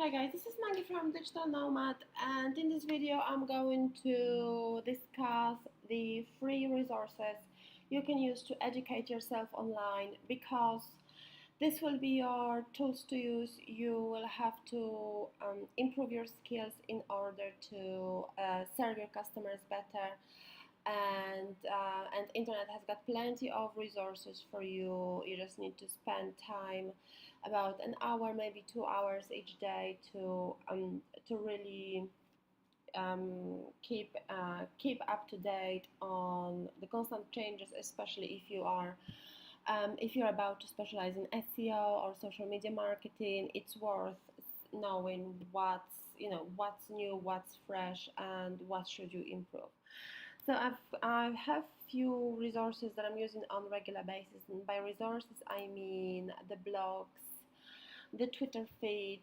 Hi guys, this is Maggie from Digital Nomad, and in this video I'm going to discuss the free resources you can use to educate yourself online, because this will be your tools to use. You will have to improve your skills in order to serve your customers better, and internet has got plenty of resources for you. You just need to spend time, about an hour, maybe 2 hours each day, to really keep up to date on the constant changes, especially if you're about to specialize in SEO or social media marketing. It's worth knowing what's new, what's fresh, and what should you improve. So I have few resources that I'm using on a regular basis, and by resources I mean the blogs, the Twitter feed,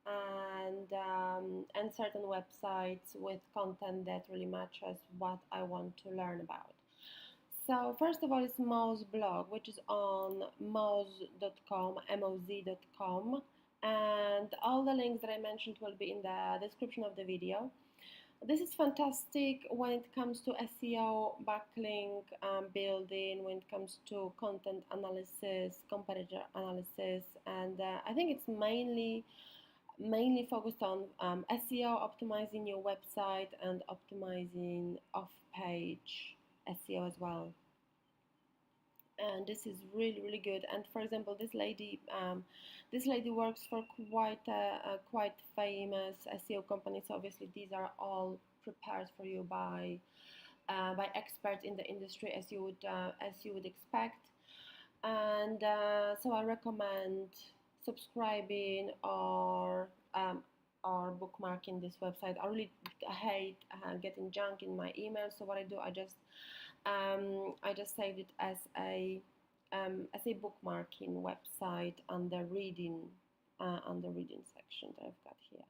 and certain websites with content that really matches what I want to learn about. So first of all is Moz Blog, which is on moz.com, moz.com, and all the links that I mentioned will be in the description of the video. This is fantastic when it comes to SEO, backlink building, when it comes to content analysis, competitor analysis, and I think it's mainly focused on SEO, optimizing your website, and optimizing off-page SEO as well. And this is really good. And for example, this lady works for quite famous SEO company. So obviously these are all prepared for you by experts in the industry, as you would expect. And so I recommend subscribing or bookmarking this website. I really hate getting junk in my email, so what I do, I just saved it as a bookmarking website under reading section that I've got here.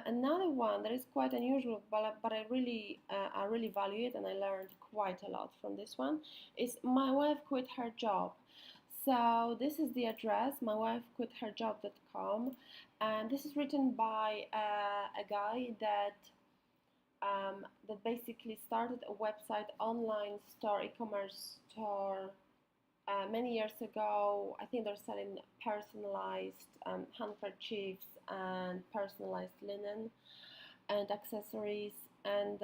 Another one that is quite unusual, but I really value it, and I learned quite a lot from this one, is My Wife Quit Her Job. So this is the address, mywifequitherjob.com, and this is written by a guy that basically started a website, online store, e-commerce store many years ago. I think they're selling personalized handkerchiefs and personalized linen and accessories, and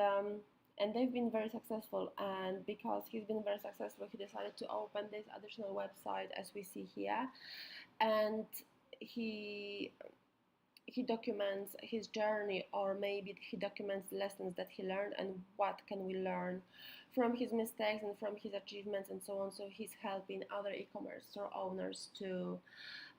they've been very successful. And because he's been very successful, he decided to open this additional website, as we see here, and he he documents his journey, or maybe he documents the lessons that he learned and what can we learn from his mistakes and from his achievements and so on. So he's helping other e-commerce store owners to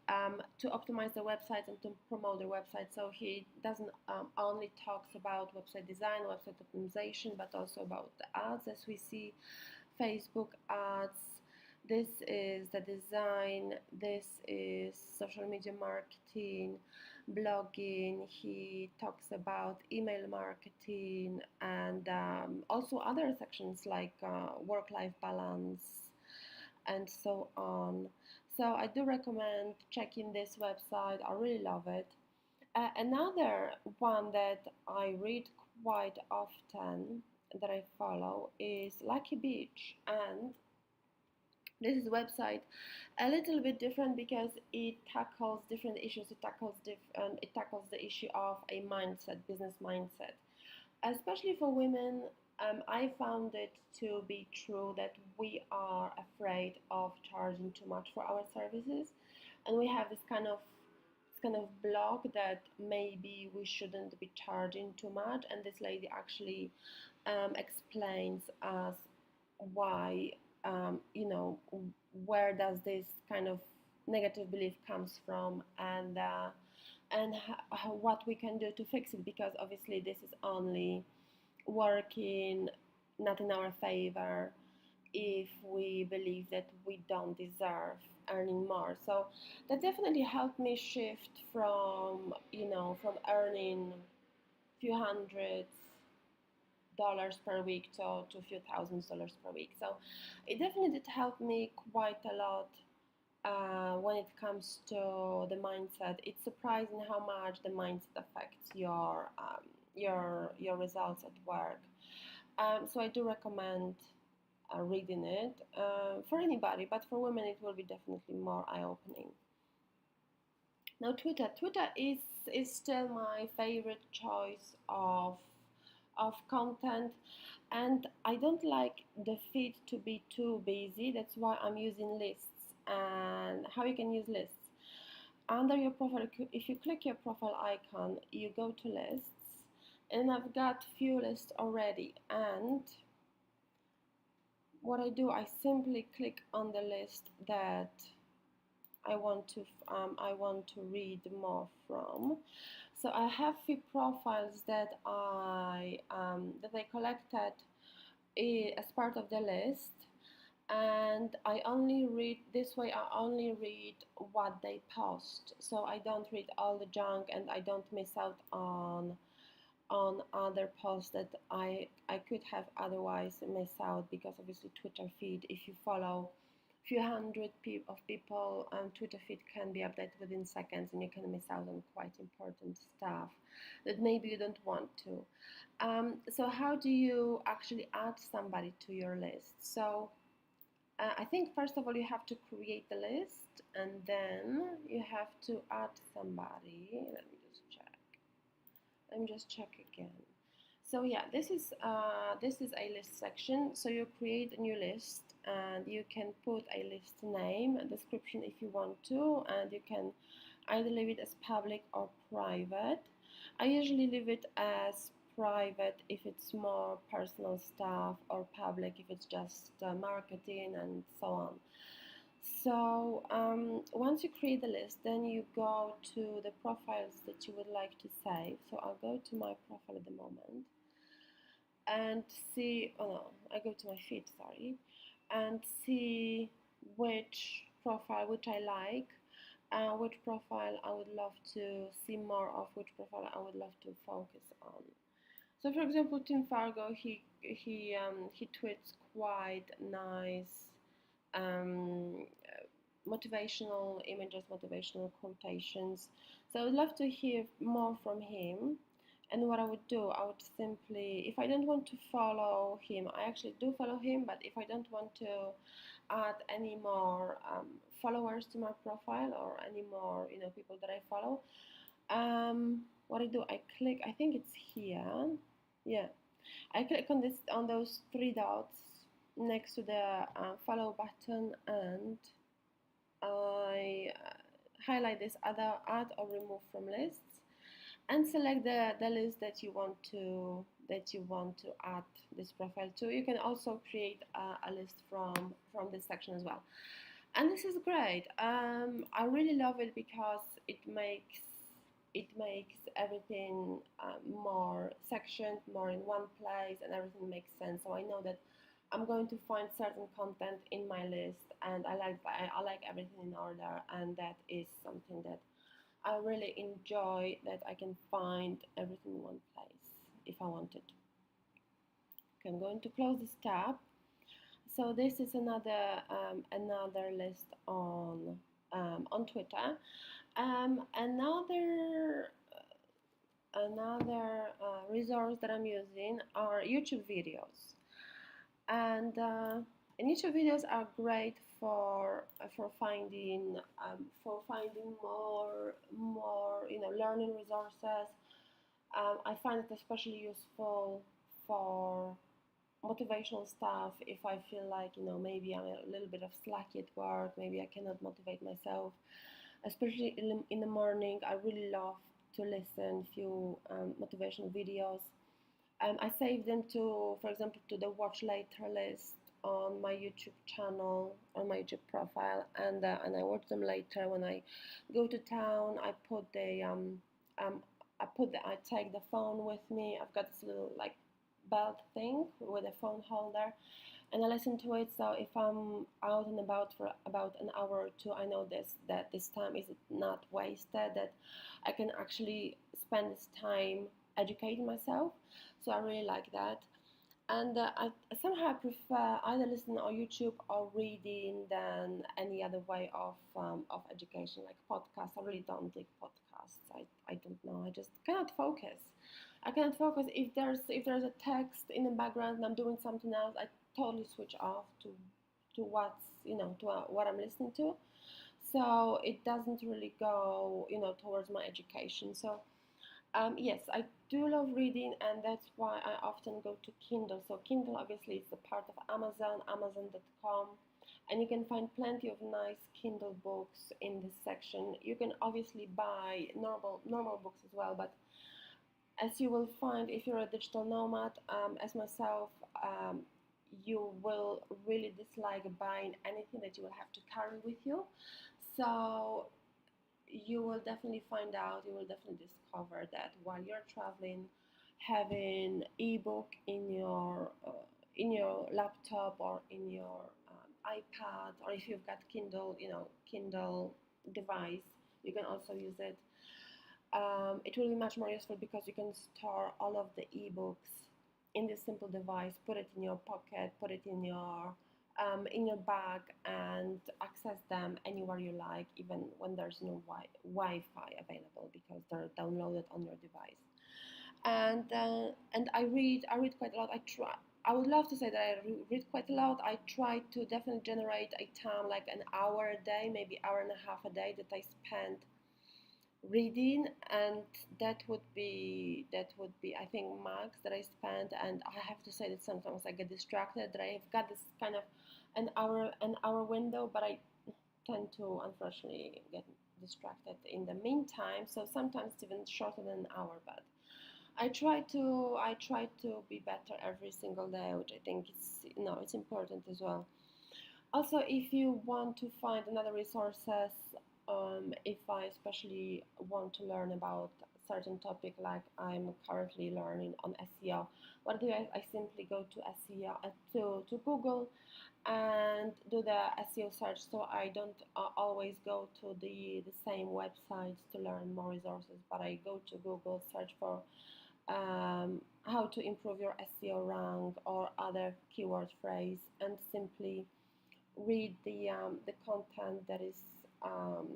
optimize their websites and to promote their website. So he doesn't only talks about website design, website optimization, but also about the ads, as we see, Facebook ads. This is the design, this is social media marketing, blogging. He talks about email marketing, and also other sections like work-life balance and so on. So I do recommend checking this website. I really love it. Another one that I read quite often, that I follow, is Lucky Beach, and this is a website a little bit different because it tackles different issues. It tackles the issue of a mindset, business mindset, especially for women. I found it to be true that we are afraid of charging too much for our services, and we have this kind of block that maybe we shouldn't be charging too much. And this lady actually explains us why, where does this kind of negative belief comes from, and what we can do to fix it, because obviously this is only working not in our favor if we believe that we don't deserve earning more. So that definitely helped me shift from earning few hundreds dollars per week to a few thousands dollars per week. So it definitely did help me quite a lot when it comes to the mindset. It's surprising how much the mindset affects your results at work. So I do recommend reading it for anybody, but for women it will be definitely more eye-opening. Now Twitter is still my favorite choice of content, and I don't like the feed to be too busy. That's why I'm using lists. And how you can use lists: under your profile, if you click your profile icon, you go to lists, and I've got few lists already. And what I do, I simply click on the list that I want to read more from. So I have few profiles that I collected as part of the list, and I only read this way. I only read what they post, so I don't read all the junk, and I don't miss out on other posts that I could have otherwise missed out, because obviously Twitter feed, if you follow a few hundred of people, Twitter feed can be updated within seconds, and you can miss out on quite important stuff that maybe you don't want to. So how do you actually add somebody to your list? So I think first of all you have to create the list, and then you have to add somebody. Let me just check again. So yeah, this is a list section. So you create a new list, and you can put a list name, a description if you want to, and you can either leave it as public or private. I usually leave it as private if it's more personal stuff, or public if it's just marketing and so on. So once you create the list, then you go to the profiles that you would like to save. So I'll go to my profile at the moment and see, oh no, I go to my feed, sorry, and see which profile, which I like, which profile I would love to see more of, which profile I would love to focus on. So for example, Tim Fargo, he tweets quite nice motivational images, motivational quotations. So I would love to hear more from him. And what I would do, I would simply, if I don't want to follow him, I actually do follow him, but if I don't want to add any more followers to my profile, or any more, people that I follow, what I do, I click, I think it's here, yeah, I click on those three dots next to the follow button, and I highlight this other add or remove from lists, and select the list that you want to add this profile to. You can also create a list from this section as well, and this is great. I really love it because it makes everything more sectioned, more in one place, and everything makes sense. So I know that I'm going to find certain content in my list, and I like everything in order, and that is something that I really enjoy, that I can find everything in one place if I wanted. Okay, I'm going to close this tab. So this is another list on Twitter. Another resource that I'm using are YouTube videos, and YouTube videos are great for finding more learning resources. I find it especially useful for motivational stuff. If I feel like maybe I'm a little bit of slack at work, maybe I cannot motivate myself, especially in the morning, I really love to listen few motivational videos. I save them to, for example, to the watch later list on my YouTube channel, on my YouTube profile, and I watch them later when I go to town. I take the phone with me. I've got this little like belt thing with a phone holder, and I listen to it. So if I'm out and about for about an hour or two, I know that this time is not wasted, that I can actually spend this time educating myself. So I really like that. And somehow I prefer either listening on YouTube or reading than any other way of education, like podcasts. I really don't dig podcasts. I don't know. I just cannot focus. I cannot focus if there's a text in the background and I'm doing something else. I totally switch off to what's to what I'm listening to. So it doesn't really go towards my education. So yes, I do love reading, and that's why I often go to Kindle. So Kindle obviously is a part of Amazon, Amazon.com, and you can find plenty of nice Kindle books in this section. You can obviously buy normal books as well, but as you will find if you're a digital nomad, as myself, you will really dislike buying anything that you will have to carry with you. So you will definitely find out, you will definitely discover that while you're traveling, having ebook in your laptop or in your iPad, or if you've got Kindle, Kindle device, you can also use it. It will be much more useful because you can store all of the ebooks in this simple device, put it in your pocket, put it in your bag, and access them anywhere you like, even when there's no Wi-Fi available, because they're downloaded on your device. And I read quite a lot. I would love to say that I read quite a lot. I try to definitely generate a time, like an hour a day, maybe hour and a half a day, that I spend reading, and that would be I think max that I spend. And I have to say that sometimes I get distracted, that I've got this kind of an hour window, but I tend to unfortunately get distracted in the meantime, so sometimes it's even shorter than an hour. But I try to be better every single day, which I think it's important as well. Also, if you want to find another resources, if I especially want to learn about a certain topic, like I'm currently learning on SEO, what I do, I simply go to SEO, to Google, and do the SEO search. So I don't always go to the same websites to learn more resources, but I go to Google, search for how to improve your SEO rank or other keyword phrase, and simply read the content um,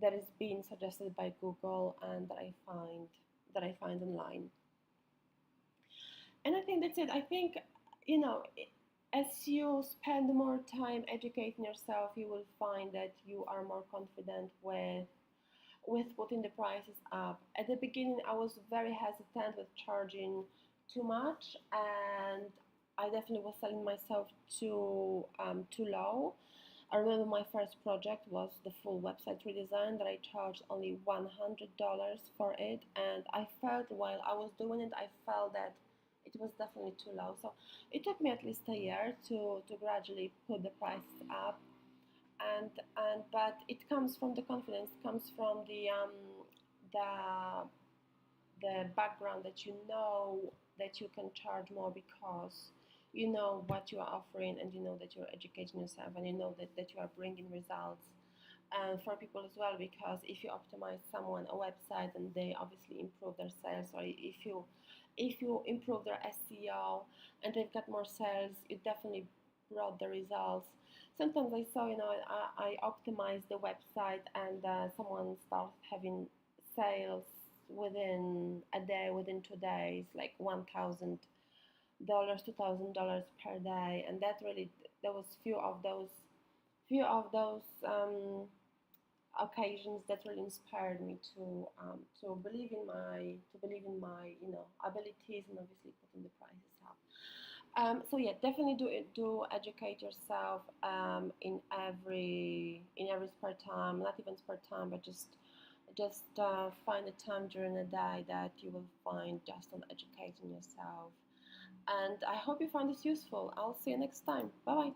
that is being suggested by Google, and that I find online. And I think that's it. I think you know as you spend more time educating yourself, you will find that you are more confident with putting the prices up. At the beginning, I was very hesitant with charging too much, and I definitely was selling myself too low. I remember my first project was the full website redesign that I charged only $100 for it, and I felt while I was doing it, I felt that it was definitely too low. So it took me at least a year to gradually put the prices up, and but it comes from the confidence, comes from the the background, that you know that you can charge more because you know what you are offering, and you know that you're educating yourself, and you know that you are bringing results, and for people as well. Because if you optimize someone a website and they obviously improve their sales, or if you improve their SEO and they've got more sales, you definitely brought the results. Sometimes I saw, I optimized the website, and someone starts having sales within a day, within 2 days, like $1,000, $2,000 per day, and that really, there was few of those occasions that really inspired me to believe in my abilities, and obviously putting the prices up. So yeah, definitely do educate yourself in every spare time, not even spare time, but just find a time during the day that you will find just on educating yourself. And I hope you find this useful. I'll see you next time. Bye bye.